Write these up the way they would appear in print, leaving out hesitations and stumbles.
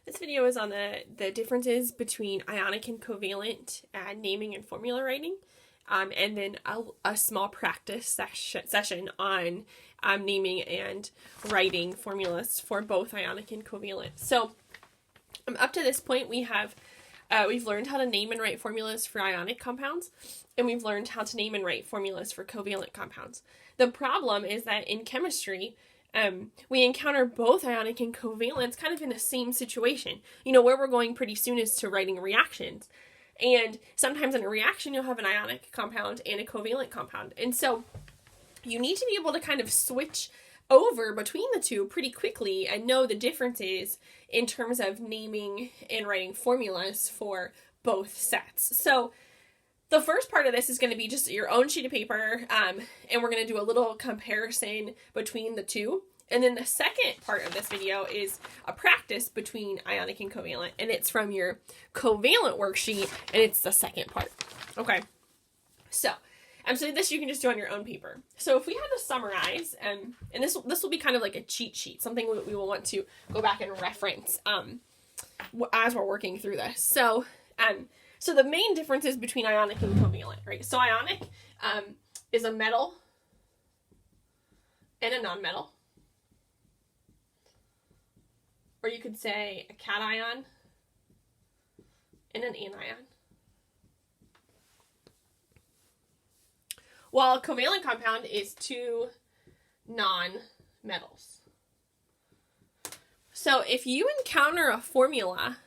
This video is on the differences between ionic and covalent naming and formula writing, and then a small practice session on naming and writing formulas for both ionic and covalent. So up to this point, we've learned how to name and write formulas for ionic compounds, and we've learned how to name and write formulas for covalent compounds. The problem is that in chemistry, we encounter both ionic and covalents kind of in the same situation. Where we're going pretty soon is to writing reactions. And sometimes in a reaction, you'll have an ionic compound and a covalent compound. And so you need to be able to kind of switch over between the two pretty quickly and know the differences in terms of naming and writing formulas for both sets. So the first part of this is going to be just your own sheet of paper, and we're going to do a little comparison between the two. And then the second part of this video is a practice between ionic and covalent, and it's from your covalent worksheet, and it's the second part. Okay, so this you can just do on your own paper. So if we had to summarize, and this will be kind of like a cheat sheet, something we will want to go back and reference as we're working through this. So the main differences between ionic and covalent, right? So ionic is a metal and a nonmetal. Or you could say a cation and an anion. While a covalent compound is two non-metals. So if you encounter a formula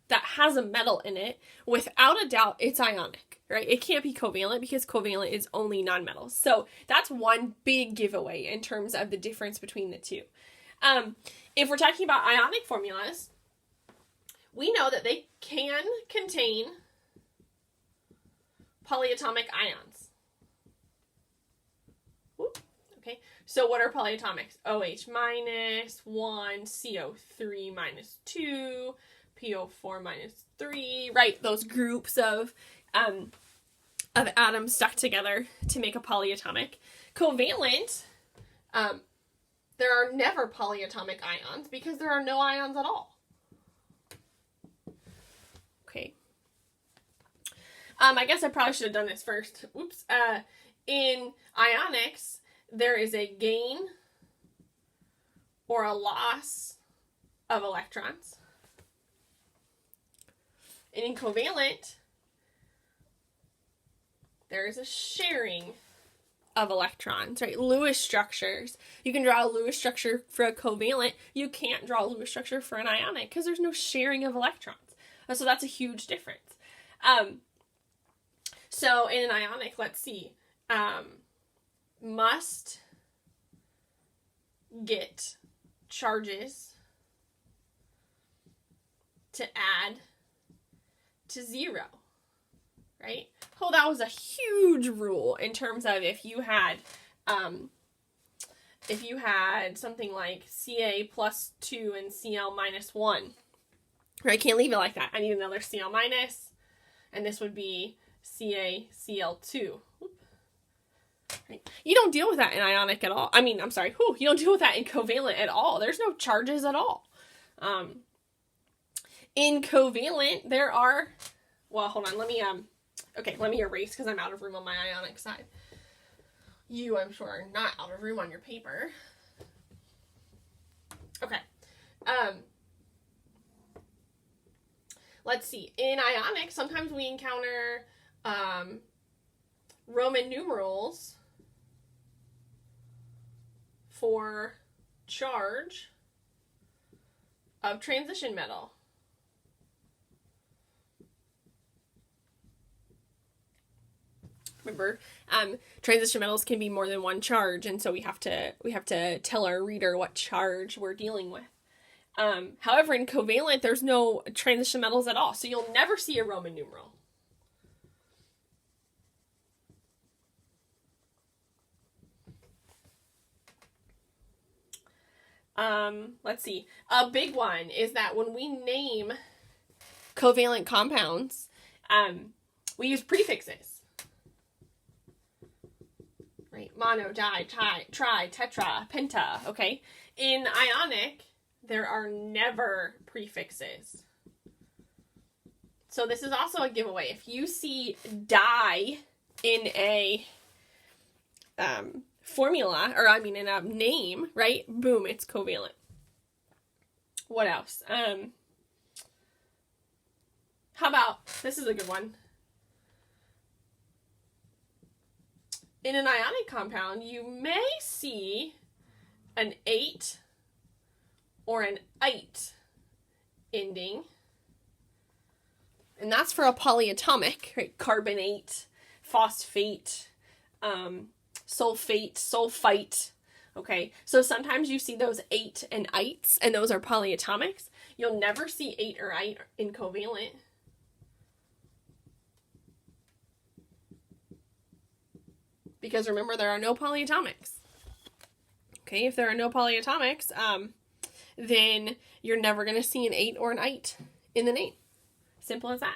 that has a metal in it, without a doubt, it's ionic, right? It can't be covalent because covalent is only nonmetals. So that's one big giveaway in terms of the difference between the two. If we're talking about ionic formulas, we know that they can contain polyatomic ions. Okay, so what are polyatomics? OH minus, 1, CO3 minus 2, PO4 minus 3, right? Those groups of atoms stuck together to make a polyatomic. Covalent, there are never polyatomic ions because there are no ions at all. Okay. I guess I probably should have done this first. Oops. In ionics, there is a gain or a loss of electrons. And in covalent, there is a sharing of electrons, right? Lewis structures. You can draw a Lewis structure for a covalent. You can't draw a Lewis structure for an ionic because there's no sharing of electrons. So that's a huge difference. So in an ionic, let's see, must get charges to add to 0, right? Oh, that was a huge rule in terms of if you had something like Ca plus 2 and Cl minus 1, right? I can't leave it like that. I need another Cl minus, and this would be CaCl2. Right? You don't deal with that in ionic at all. You don't deal with that in covalent at all. There's no charges at all. In covalent, there are, well, hold on, let me erase because I'm out of room on my ionic side. You, I'm sure, are not out of room on your paper. Okay. Let's see. In ionic, sometimes we encounter Roman numerals for charge of transition metal. Remember, transition metals can be more than one charge, and so we have to tell our reader what charge we're dealing with. However, in covalent, there's no transition metals at all, so you'll never see a Roman numeral. Let's see. A big one is that when we name covalent compounds, we use prefixes. Right? Mono, di, tri, tetra, penta, okay? In ionic, there are never prefixes. So this is also a giveaway. If you see di in a formula, or I mean in a name, right? Boom, it's covalent. What else? How about, this is a good one. In an ionic compound, you may see an 8 or an ite ending. And that's for a polyatomic, right? Carbonate, phosphate, sulfate, sulfite. Okay, so sometimes you see those 8 and ites, and those are polyatomics. You'll never see 8 or ite in covalent. Because remember, there are no polyatomics. Okay, if there are no polyatomics, then you're never going to see an 8 or an ite in the name. Simple as that.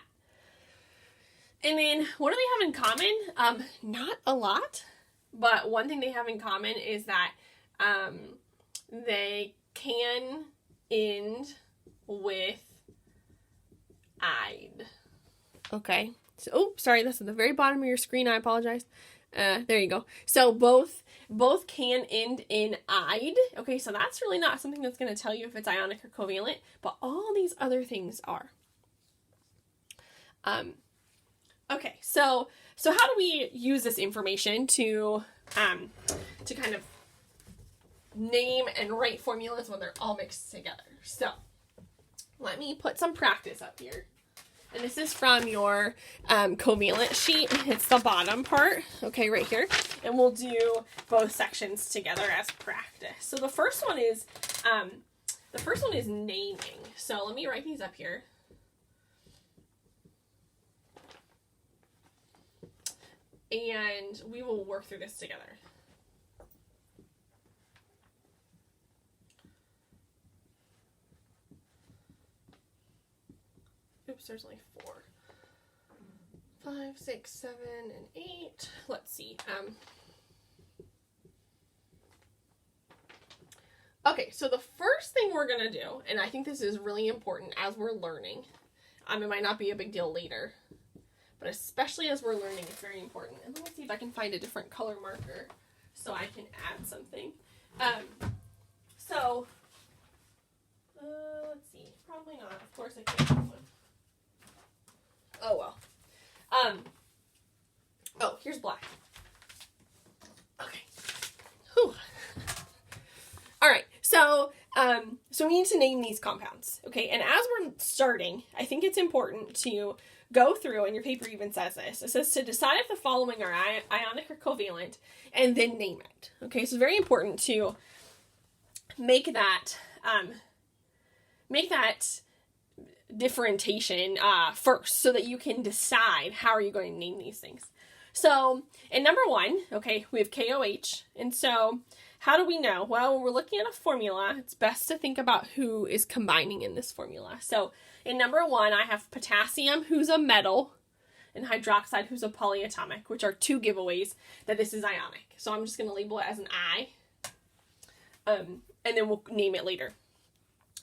And then, what do they have in common? Not a lot, but one thing they have in common is that they can end with "ide." Okay. So, oh, sorry, that's at the very bottom of your screen. I apologize. There you go. So both can end in "ide." Okay, so that's really not something that's going to tell you if it's ionic or covalent, but all these other things are. Okay, so how do we use this information to kind of name and write formulas when they're all mixed together? So let me put some practice up here. And this is from your covalent sheet. It's the bottom part, okay, right here. And we'll do both sections together as practice. So the first one is naming. So let me write these up here. And we will work through this together. Oops, there's only 4. 5, 6, 7, and 8. Let's see. Okay, so the first thing we're going to do, and I think this is really important as we're learning. It might not be a big deal later, but especially as we're learning, it's very important. And let me see if I can find a different color marker so I can add something. Let's see. Probably not. Of course I can't have one. Oh, well. Oh, here's black. Okay. Whew. All right. So we need to name these compounds. Okay. And as we're starting, I think it's important to go through, and your paper even says this. It says to decide if the following are ionic or covalent, and then name it. Okay. So it's very important to make that differentiation first, so that you can decide how are you going to name these things. So in number 1, okay, we have KOH. And so how do we know? Well, when we're looking at a formula, it's best to think about who is combining in this formula. So in number 1, I have potassium, who's a metal, and hydroxide, who's a polyatomic, which are 2 giveaways that this is ionic. So I'm just going to label it as an I, and then we'll name it later.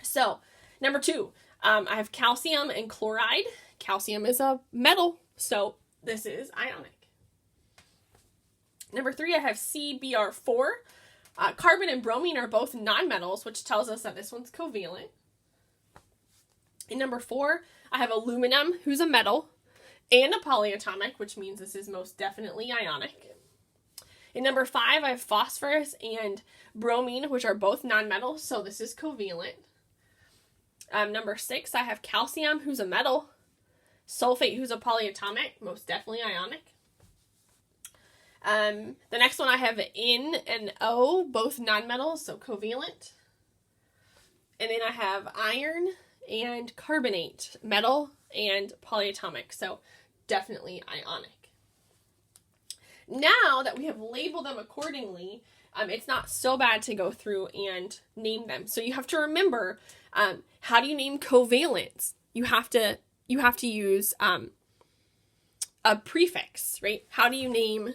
So number 2, I have calcium and chloride. Calcium is a metal, so this is ionic. Number 3, I have CBr4. Carbon and bromine are both nonmetals, which tells us that this one's covalent. In number 4, I have aluminum, who's a metal, and a polyatomic, which means this is most definitely ionic. In number 5, I have phosphorus and bromine, which are both nonmetals, so this is covalent. Number 6, I have calcium, who's a metal, sulfate, who's a polyatomic, most definitely ionic. The next one I have N and O, both nonmetals, so covalent. And then I have iron and carbonate, metal and polyatomic, so definitely ionic. Now that we have labeled them accordingly, it's not so bad to go through and name them. So you have to remember, how do you name covalents? You have to use a prefix, right? How do you name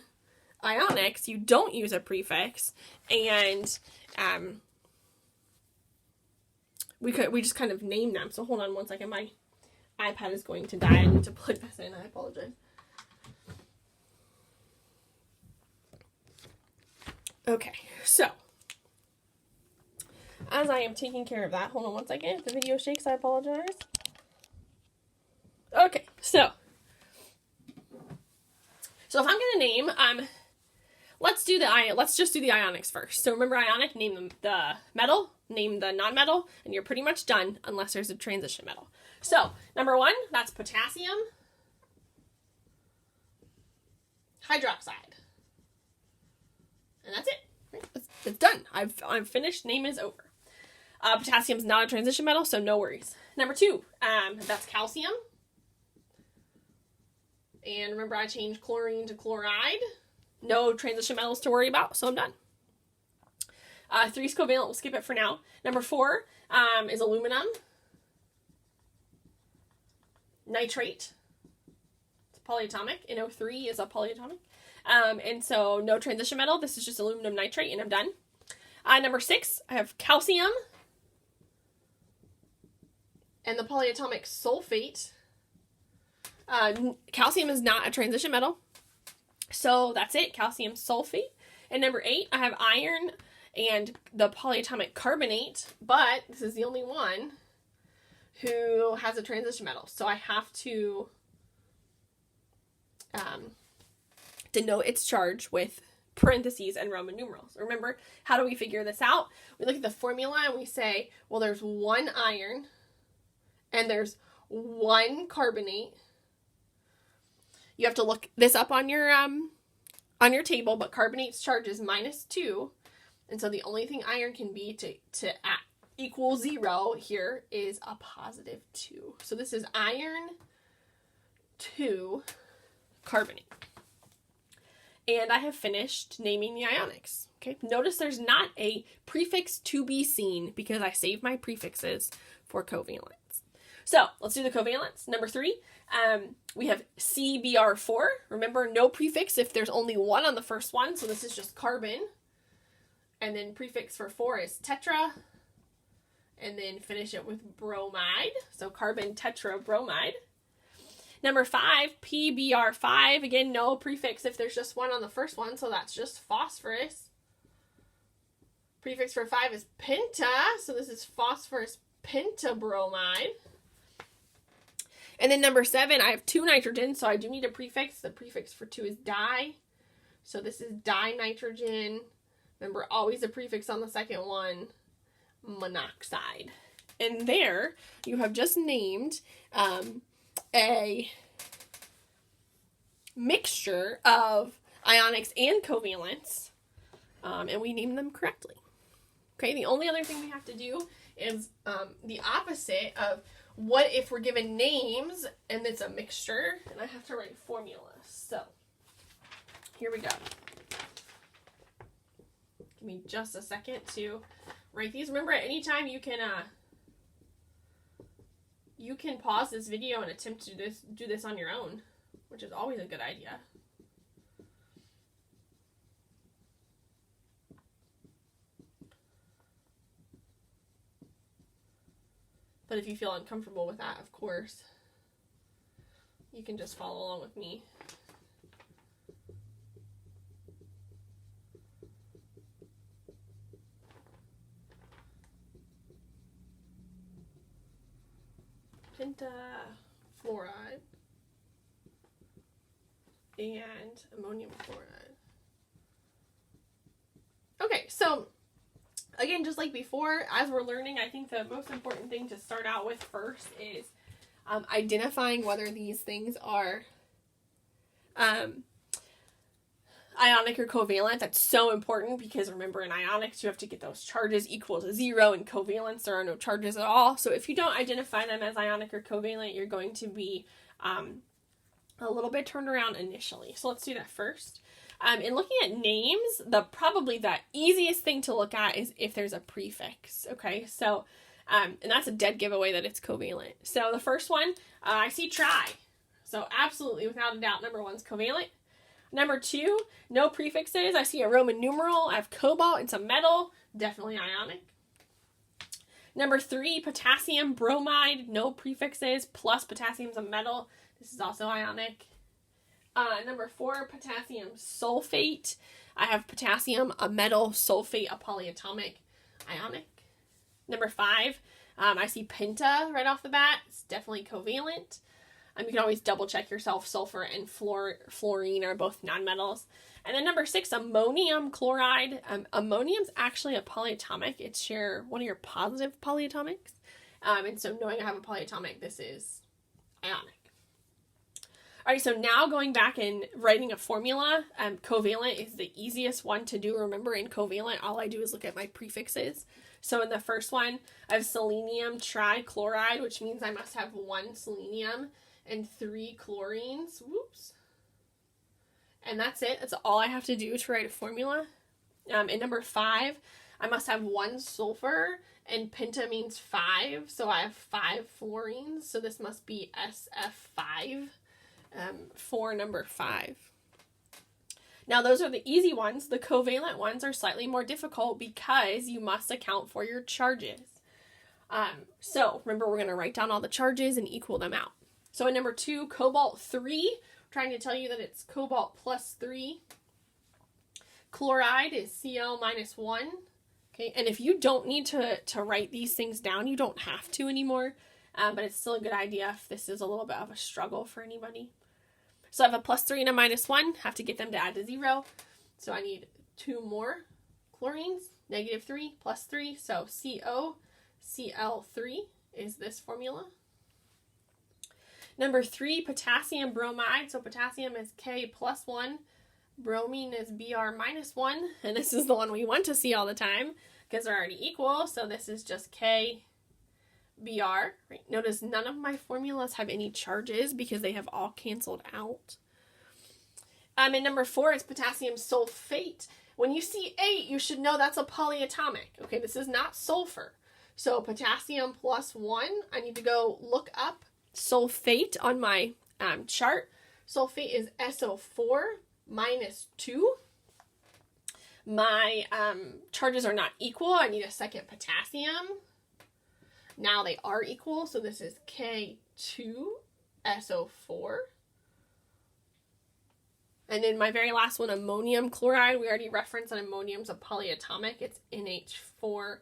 ionics? You don't use a prefix. And we just kind of name them. So hold on one second. My iPad is going to die. I need to plug this in. I apologize. Okay, so as I am taking care of that, hold on one second. If the video shakes, I apologize. Okay, so if I'm gonna name, let's just do the ionics first. So remember, ionic, name the metal, name the non-metal, and you're pretty much done unless there's a transition metal. So number 1, that's potassium hydroxide, and that's it. It's done. I've finished. Name is over. Potassium's not a transition metal, so no worries. Number 2, that's calcium. And remember, I changed chlorine to chloride. No transition metals to worry about, so I'm done. 3 is covalent. We'll skip it for now. Number 4 is aluminum. Nitrate. It's polyatomic. NO3 is a polyatomic. And so no transition metal. This is just aluminum nitrate, and I'm done. Number 6, I have calcium. And the polyatomic sulfate. Calcium is not a transition metal. So that's it, calcium sulfate. And number 8, I have iron and the polyatomic carbonate, but this is the only one who has a transition metal. So I have to denote its charge with parentheses and Roman numerals. Remember, how do we figure this out? We look at the formula and we say, well, there's 1 iron and there's 1 carbonate. You have to look this up on your table, but carbonate's charge is -2. And so the only thing iron can be to equal 0 here is a +2. So this is iron 2 carbonate. And I have finished naming the ionics. Okay, notice there's not a prefix to be seen because I saved my prefixes for covalents. So let's do the covalents. Number 3, we have CBr4. Remember, no prefix if there's only 1 on the first one. So this is just carbon. And then prefix for 4 is tetra. And then finish it with bromide. So carbon tetrabromide. Number 5, PBr5. Again, no prefix if there's just 1 on the first one. So that's just phosphorus. Prefix for 5 is penta. So this is phosphorus pentabromide. And then number 7, I have 2 nitrogens, so I do need a prefix. The prefix for 2 is di. So this is dinitrogen. Remember, always a prefix on the second one, monoxide. And there, you have just named a mixture of ionics and covalents, and we named them correctly. Okay, the only other thing we have to do is the opposite of what if we're given names and it's a mixture, and I have to write formulas. So here we go. Give me just a second to write these. Remember, at any time you can pause this video and attempt to do this on your own, which is always a good idea. But if you feel uncomfortable with that, of course, you can just follow along with me. Pentafluoride and ammonium chloride. Okay, so again, just like before, as we're learning, I think the most important thing to start out with first is identifying whether these things are ionic or covalent. That's so important because remember, in ionics, you have to get those charges equal to 0. In covalents, there are no charges at all. So if you don't identify them as ionic or covalent, you're going to be a little bit turned around initially. So let's do that first. In looking at names, probably the easiest thing to look at is if there's a prefix. Okay, so and that's a dead giveaway that it's covalent. So the first one, I see tri. So absolutely, without a doubt, number 1's covalent. Number 2, no prefixes. I see a Roman numeral. I have cobalt. It's a metal. Definitely ionic. Number 3, potassium bromide, no prefixes, plus potassium's a metal. This is also ionic. Number 4, potassium sulfate. I have potassium, a metal, sulfate, a polyatomic, ionic. Number 5, I see penta right off the bat. It's definitely covalent. You can always double check yourself. Sulfur and fluorine are both nonmetals. And then number 6, ammonium chloride. Ammonium's actually a polyatomic. It's one of your positive polyatomics. And so knowing I have a polyatomic, this is ionic. All right, so now going back and writing a formula, covalent is the easiest one to do. Remember, in covalent, all I do is look at my prefixes. So in the first one, I have selenium trichloride, which means I must have 1 selenium and 3 chlorines. Whoops. And that's it. That's all I have to do to write a formula. In number 5, I must have 1 sulfur, and penta means 5, so I have 5 fluorines. So this must be SF5. For number 5. Now those are the easy ones. The covalent ones are slightly more difficult because you must account for your charges. So remember, we're going to write down all the charges and equal them out. So in number 2, cobalt 3, I'm trying to tell you that it's cobalt plus 3. Chloride is Cl minus 1. Okay, and if you don't need to write these things down, you don't have to anymore. But it's still a good idea if this is a little bit of a struggle for anybody. So I have a plus 3 and a minus 1. Have to get them to add to 0. So I need 2 more chlorines. Negative 3 plus 3. So COCl3 is this formula. Number 3, potassium bromide. So potassium is K plus 1. Bromine is Br minus 1. And this is the one we want to see all the time because they're already equal. So this is just K Br. Right? Notice none of my formulas have any charges because they have all canceled out. And number 4 is potassium sulfate. When you see 8, you should know that's a polyatomic. Okay, this is not sulfur. So potassium plus 1, I need to go look up sulfate on my chart. Sulfate is SO4 minus 2. My charges are not equal. I need a second potassium. Now they are equal, so this is K2SO4. And then my very last one, ammonium chloride. We already referenced that ammonium's a polyatomic. It's NH4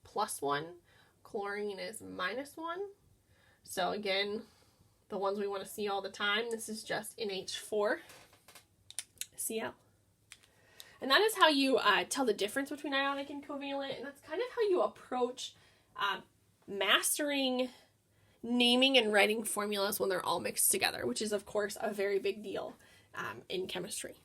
plus 1. Chlorine is minus 1. So again, the ones we want to see all the time, this is just NH4 Cl. And that is how you tell the difference between ionic and covalent, and that's kind of how you approach mastering naming and writing formulas when they're all mixed together, which is, of course, a very big deal in chemistry.